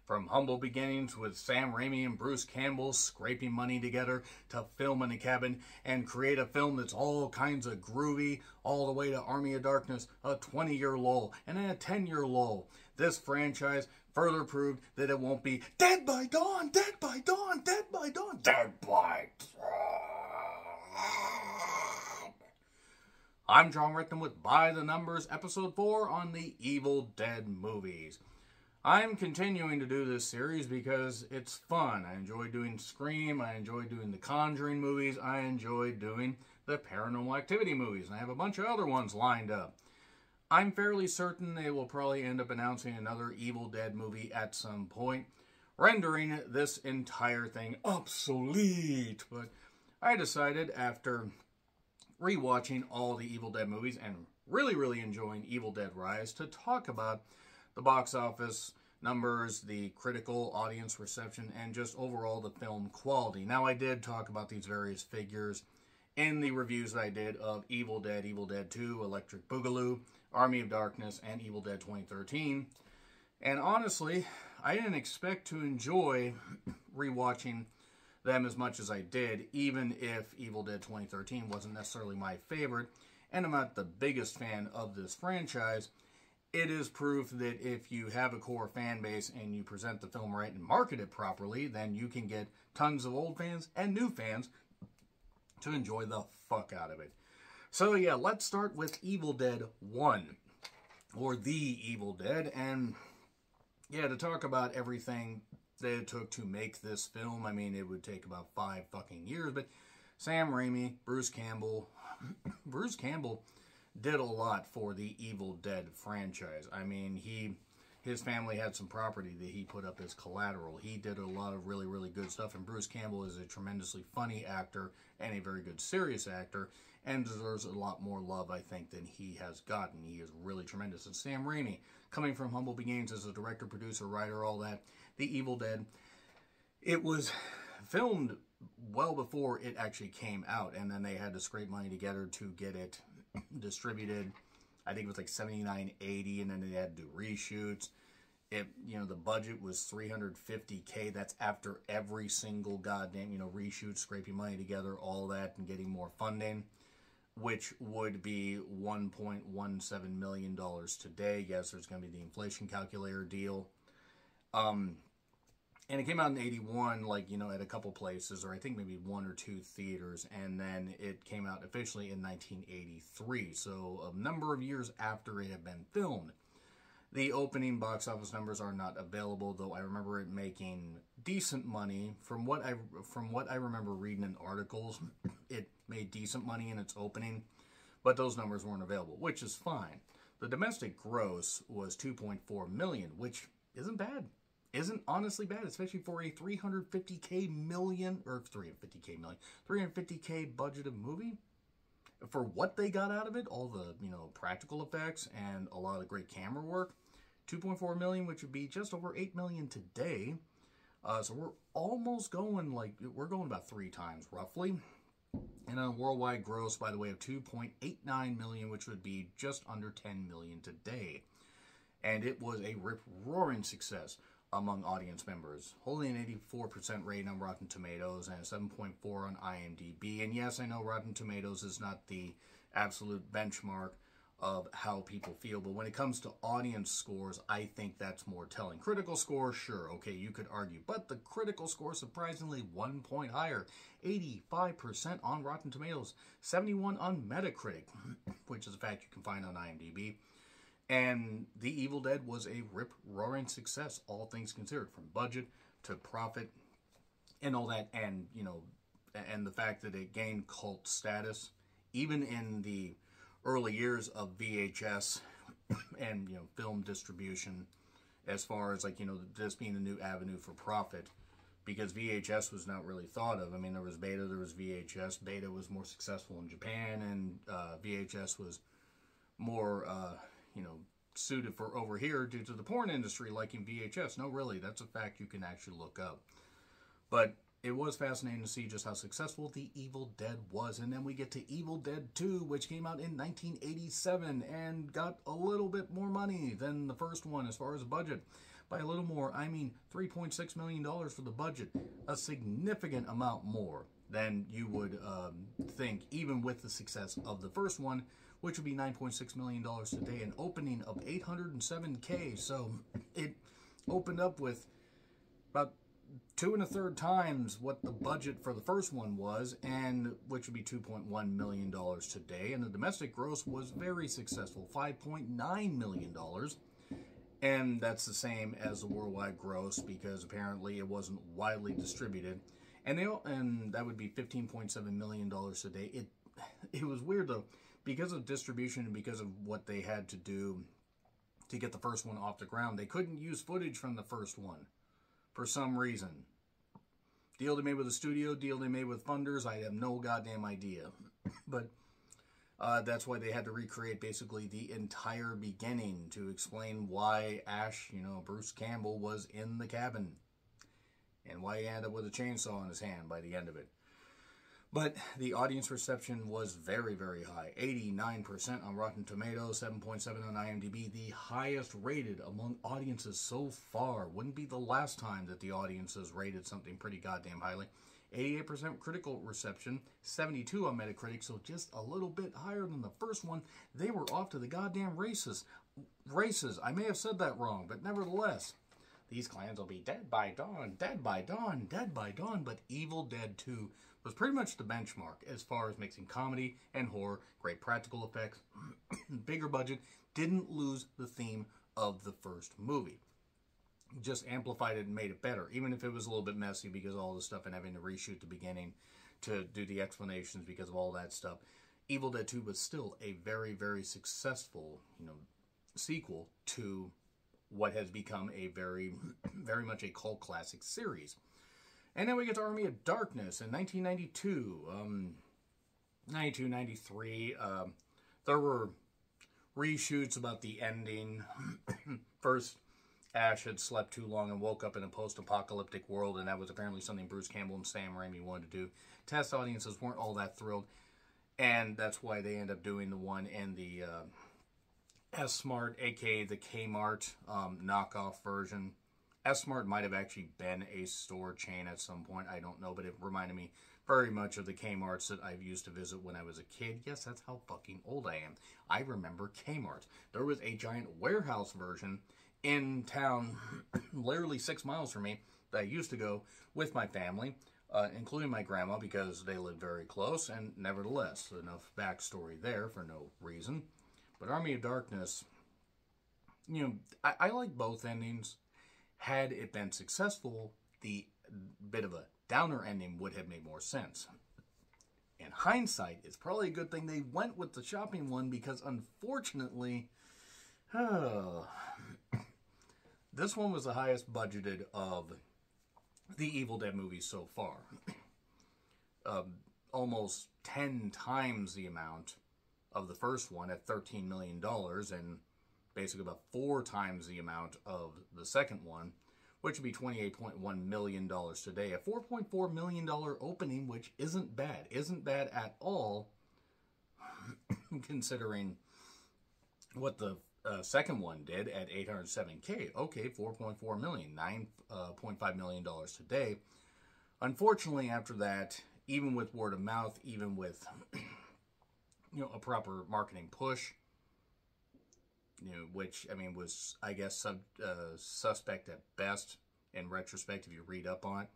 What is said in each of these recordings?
From humble beginnings with Sam Raimi and Bruce Campbell scraping money together to film in a cabin and create a film that's all kinds of groovy, all the way to Army of Darkness, a 20-year lull, and then a 10-year lull. This franchise further proved that it won't be Dead by Dawn, Dead by Dawn, Dead by Dawn, Dead by Dawn. I'm John Rickman with By the Numbers, Episode 4 on the Evil Dead movies. I'm continuing to do this series because it's fun. I enjoy doing Scream, I enjoy doing the Conjuring movies, I enjoy doing the Paranormal Activity movies, and I have a bunch of other ones lined up. I'm fairly certain they will probably end up announcing another Evil Dead movie at some point, rendering this entire thing obsolete. But I decided after rewatching all the Evil Dead movies and really enjoying Evil Dead Rise to talk about the box office numbers, the critical audience reception, and just overall the film quality. Now, I did talk about these various figures in the reviews that I did of Evil Dead 2, Electric Boogaloo, Army of Darkness, and Evil Dead 2013. And honestly, I didn't expect to enjoy rewatching them as much as I did, even if Evil Dead 2013 wasn't necessarily my favorite, and I'm not the biggest fan of this franchise. It is proof that if you have a core fan base and you present the film right and market it properly, then you can get tons of old fans and new fans to enjoy the fuck out of it. So yeah, let's start with Evil Dead 1, or The Evil Dead, and yeah, to talk about everything that it took to make this film. I mean, it would take about 5 fucking years, but Sam Raimi, Bruce Campbell did a lot for the Evil Dead franchise. I mean, his family had some property that he put up as collateral. He did a lot of really good stuff, and Bruce Campbell is a tremendously funny actor and a very good serious actor, and deserves a lot more love, I think, than he has gotten. He is really tremendous. And Sam Raimi, coming from humble beginnings as a director, producer, writer, all that, The Evil Dead, it was filmed well before it actually came out, and then they had to scrape money together to get it distributed. I think it was like $79.80, and then they had to do reshoots. The budget was $350K. That's after every single goddamn, reshoot, scraping money together, all that, and getting more funding, which would be $1.17 million today. Yes, there's going to be the inflation calculator deal. And it came out in 81, at a couple places, or I think maybe 1 or 2 theaters, and then it came out officially in 1983, so a number of years after it had been filmed. The opening box office numbers are not available, though I remember it making decent money. From what I remember reading in articles, it made decent money in its opening, but those numbers weren't available, which is fine. The domestic gross was $2.4 million, which isn't bad. Isn't honestly bad, especially for a $350K budgeted movie. For what they got out of it, all the, practical effects and a lot of great camera work, $2.4 million, which would be just over $8 million today. So we're almost going, we're going about 3 times, roughly. And a worldwide gross, by the way, of $2.89 million, which would be just under $10 million today. And it was a rip-roaring success among audience members, holding an 84% rating on Rotten Tomatoes and a 7.4 on IMDb. And yes, I know Rotten Tomatoes is not the absolute benchmark of how people feel, but when it comes to audience scores, I think that's more telling. Critical score, sure, okay, you could argue, but the critical score surprisingly 1 point higher, 85% on Rotten Tomatoes, 71 on Metacritic, which is a fact you can find on IMDb. And The Evil Dead was a rip-roaring success, all things considered, from budget to profit and all that. And, and the fact that it gained cult status, even in the early years of VHS and, film distribution, as far as, this being a new avenue for profit, because VHS was not really thought of. I mean, there was Beta, there was VHS. Beta was more successful in Japan, and VHS was more suited for over here due to the porn industry liking VHS. No, really, that's a fact you can actually look up. But it was fascinating to see just how successful The Evil Dead was. And then we get to Evil Dead 2, which came out in 1987 and got a little bit more money than the first one as far as budget. By a little more, I mean $3.6 million for the budget, a significant amount more than you would think, even with the success of the first one, which would be $9.6 million today, an opening of 807K. So it opened up with about 2 1/3 times what the budget for the first one was, and which would be $2.1 million today. And the domestic gross was very successful, $5.9 million. And that's the same as the worldwide gross, because apparently it wasn't widely distributed. And that would be $15.7 million today. It was weird though, because of distribution and because of what they had to do to get the first one off the ground. They couldn't use footage from the first one for some reason. Deal they made with the studio, deal they made with funders, I have no goddamn idea. But that's why they had to recreate basically the entire beginning to explain why Ash, Bruce Campbell, was in the cabin. And why he ended up with a chainsaw in his hand by the end of it. But the audience reception was very, very high. 89% on Rotten Tomatoes, 7.7 on IMDb. The highest rated among audiences so far. Wouldn't be the last time that the audiences rated something pretty goddamn highly. 88% critical reception, 72 on Metacritic, so just a little bit higher than the first one. They were off to the goddamn races. I may have said that wrong, but nevertheless. These clans will be dead by dawn, dead by dawn, dead by dawn. But Evil Dead 2 was pretty much the benchmark as far as mixing comedy and horror, great practical effects, bigger budget, didn't lose the theme of the first movie. Just amplified it and made it better, even if it was a little bit messy because of all the stuff and having to reshoot the beginning to do the explanations because of all that stuff. Evil Dead 2 was still a very, very successful, sequel to what has become a very, very much a cult classic series. And then we get to Army of Darkness in 1992. 92, 93. There were reshoots about the ending. First, Ash had slept too long and woke up in a post-apocalyptic world, and that was apparently something Bruce Campbell and Sam Raimi wanted to do. Test audiences weren't all that thrilled, and that's why they ended up doing the one in the S-Smart, aka the Kmart knockoff version. S-Smart might have actually been a store chain at some point, I don't know, but it reminded me very much of the Kmarts that I've used to visit when I was a kid. Yes, that's how fucking old I am. I remember Kmart. There was a giant warehouse version in town, literally 6 miles from me, that I used to go with my family, including my grandma, because they lived very close, and nevertheless, enough backstory there for no reason. But Army of Darkness, I like both endings. Had it been successful, the bit of a downer ending would have made more sense. In hindsight, it's probably a good thing they went with the shopping one, because unfortunately, this one was the highest budgeted of the Evil Dead movies so far. Almost 10 times the amount of the first one at $13 million, and basically about 4 times the amount of the second one, which would be $28.1 million today. A $4.4 million opening, which isn't bad. Isn't bad at all, considering what the second one did at 807K. Okay, $4.4 million, $9.5 million today. Unfortunately, after that, even with word of mouth, even with a proper marketing push, which, was, I guess, suspect at best in retrospect if you read up on it.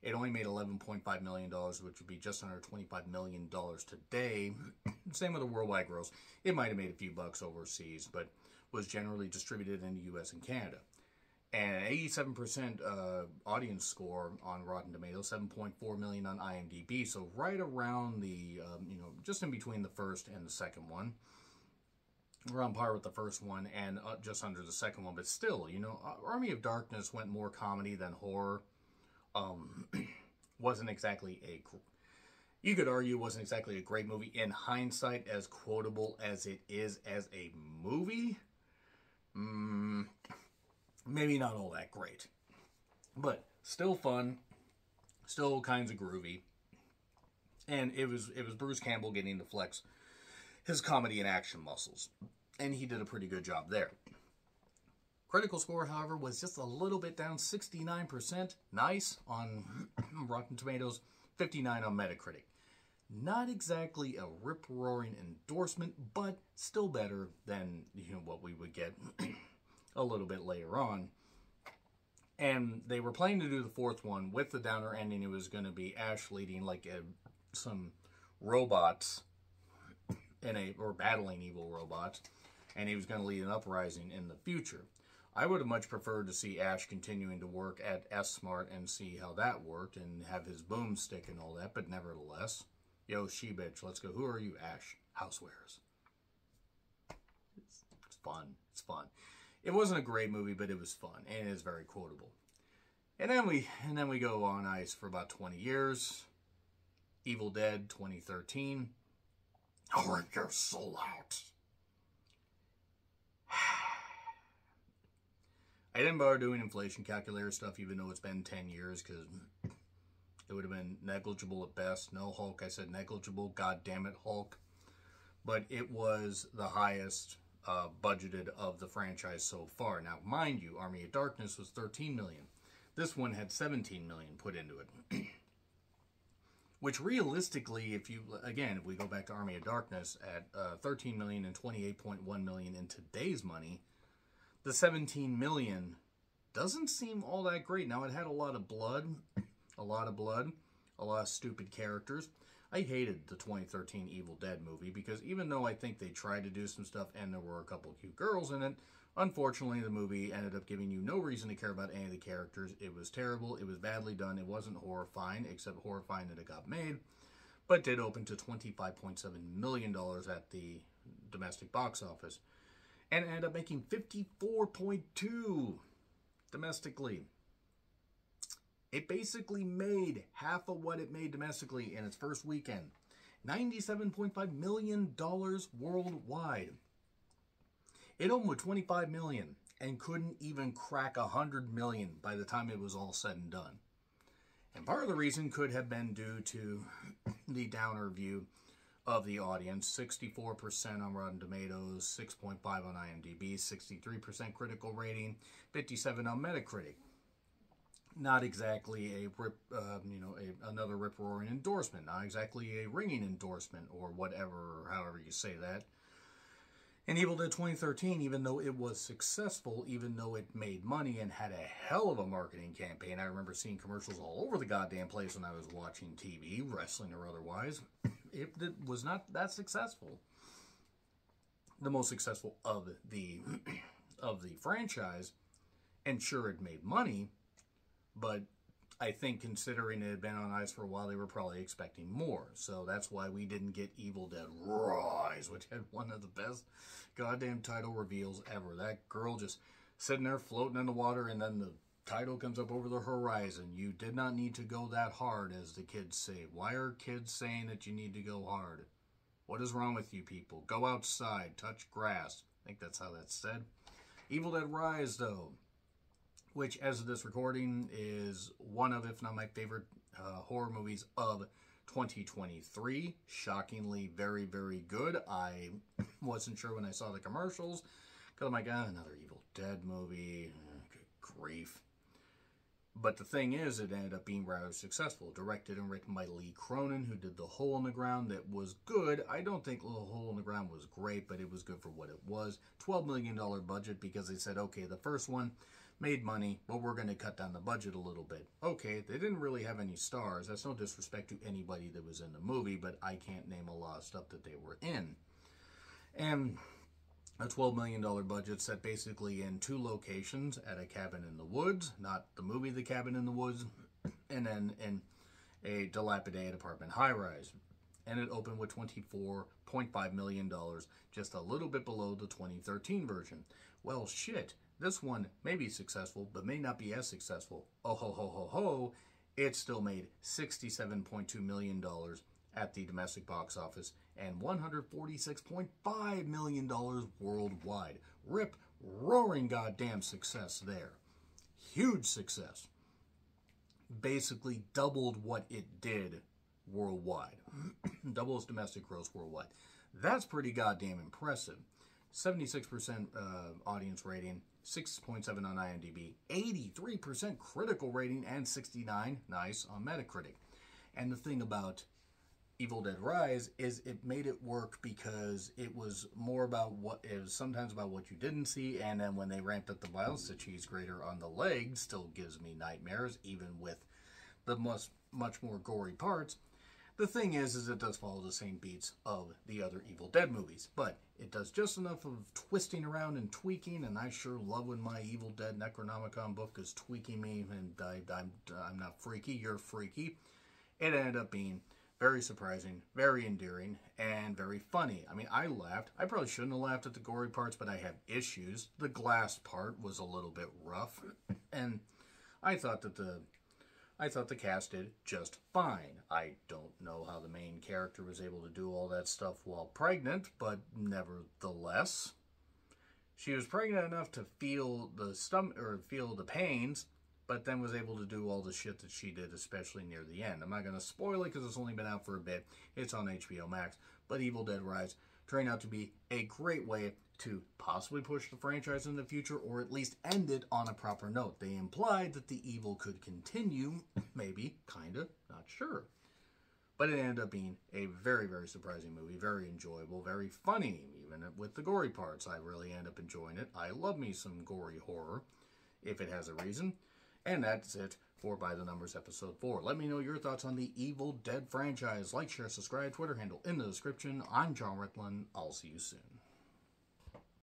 It only made $11.5 million, which would be just under $25 million today. Same with the worldwide gross. It might have made a few bucks overseas, but was generally distributed in the U.S. and Canada. And an 87% audience score on Rotten Tomatoes, 7.4 million on IMDb. So right around the, just in between the first and the second one. We're on par with the first one and just under the second one. But still, Army of Darkness went more comedy than horror. Wasn't exactly you could argue wasn't exactly a great movie. In hindsight, as quotable as it is as a movie, maybe not all that great. But still fun, still kinds of groovy. And it was Bruce Campbell getting to flex his comedy and action muscles. And he did a pretty good job there. Critical score, however, was just a little bit down, 69%. Nice on Rotten Tomatoes, 59 on Metacritic. Not exactly a rip-roaring endorsement, but still better than what we would get a little bit later on. And they were planning to do the fourth one with the downer ending. It was going to be Ash leading like some robots or battling evil robots, and he was going to lead an uprising in the future. I would have much preferred to see Ash continuing to work at S-Smart and see how that worked and have his boomstick and all that, but nevertheless, yo, she-bitch, let's go. Who are you, Ash? Housewares. It's fun. It's fun. It wasn't a great movie, but it was fun, and it is very quotable. And then we go on ice for about 20 years. Evil Dead 2013. I'll rip your soul out. I didn't bother doing inflation calculator stuff, even though it's been 10 years, because it would have been negligible at best. No, Hulk, I said negligible. God damn it, Hulk. But it was the highest budgeted of the franchise so far. Now, mind you, Army of Darkness was $13 million. This one had $17 million put into it. Which realistically, if we go back to Army of Darkness at $13 million and $28.1 million in today's money, the $17 million doesn't seem all that great. Now, it had a lot of blood, a lot of stupid characters. I hated the 2013 Evil Dead movie because even though I think they tried to do some stuff and there were a couple cute girls in it, unfortunately, the movie ended up giving you no reason to care about any of the characters. It was terrible. It was badly done. It wasn't horrifying, except horrifying that it got made, but did open to $25.7 million at the domestic box office and ended up making $54.2 domestically. It basically made half of what it made domestically in its first weekend. $97.5 million worldwide. It opened with $25 million and couldn't even crack $100 million by the time it was all said and done. And part of the reason could have been due to the downer view of the audience. 64% on Rotten Tomatoes, 6.5 on IMDb, 63% critical rating, 57 on Metacritic. Not exactly another rip-roaring endorsement. Not exactly a ringing endorsement or whatever, or however you say that. And Evil Dead 2013, even though it was successful, even though it made money and had a hell of a marketing campaign, I remember seeing commercials all over the goddamn place when I was watching TV, wrestling or otherwise, it was not that successful. The most successful of the franchise, and sure, it made money, but I think considering it had been on ice for a while, they were probably expecting more. So that's why we didn't get Evil Dead Rise, which had one of the best goddamn title reveals ever. That girl just sitting there floating in the water, and then the title comes up over the horizon. You did not need to go that hard, as the kids say. Why are kids saying that you need to go hard? What is wrong with you people? Go outside, touch grass. I think that's how that's said. Evil Dead Rise, though, which, as of this recording, is one of, if not my favorite, horror movies of 2023. Shockingly very, very good. I wasn't sure when I saw the commercials, because I'm like, another Evil Dead movie. Good grief. But the thing is, it ended up being rather successful. Directed and written by Lee Cronin, who did The Hole in the Ground. That was good. I don't think The Hole in the Ground was great, but it was good for what it was. $12 million budget, because they said, okay, the first one made money, but we're going to cut down the budget a little bit. Okay, they didn't really have any stars. That's no disrespect to anybody that was in the movie, but I can't name a lot of stuff that they were in. And a $12 million budget set basically in 2 locations, at a cabin in the woods, not the movie The Cabin in the Woods, and then in a dilapidated apartment high-rise. And it opened with $24.5 million, just a little bit below the 2013 version. Well, shit. This one may be successful, but may not be as successful. Oh, ho, ho, ho, ho. It still made $67.2 million at the domestic box office and $146.5 million worldwide. Rip-roaring goddamn success there. Huge success. Basically doubled what it did worldwide. Double its domestic gross worldwide. That's pretty goddamn impressive. 76% audience rating, 6.7 on IMDb, 83% critical rating, and 69, nice, on Metacritic. And the thing about Evil Dead Rise is it made it work because it was more about it was sometimes about what you didn't see, and then when they ramped up the violence, the cheese grater on the leg still gives me nightmares, even with the much more gory parts. The thing is it does follow the same beats of the other Evil Dead movies, but it does just enough of twisting around and tweaking, and I sure love when my Evil Dead Necronomicon book is tweaking me, and I'm not freaky, you're freaky. It ended up being very surprising, very endearing, and very funny. I mean, I laughed. I probably shouldn't have laughed at the gory parts, but I have issues. The glass part was a little bit rough, and I thought the cast did just fine. I don't know how the main character was able to do all that stuff while pregnant, but nevertheless, she was pregnant enough to feel the stomach or feel the pains, but then was able to do all the shit that she did, especially near the end. I'm not going to spoil it because it's only been out for a bit. It's on HBO Max. But Evil Dead Rise turned out to be a great way to possibly push the franchise in the future, or at least end it on a proper note. They implied that the evil could continue, maybe, kinda, not sure. But it ended up being a very, very surprising movie, very enjoyable, very funny, even with the gory parts. I really end up enjoying it. I love me some gory horror, if it has a reason. And that's it for By the Numbers Episode 4. Let me know your thoughts on the Evil Dead franchise. Like, share, subscribe, Twitter handle in the description. I'm John Ricklin. I'll see you soon.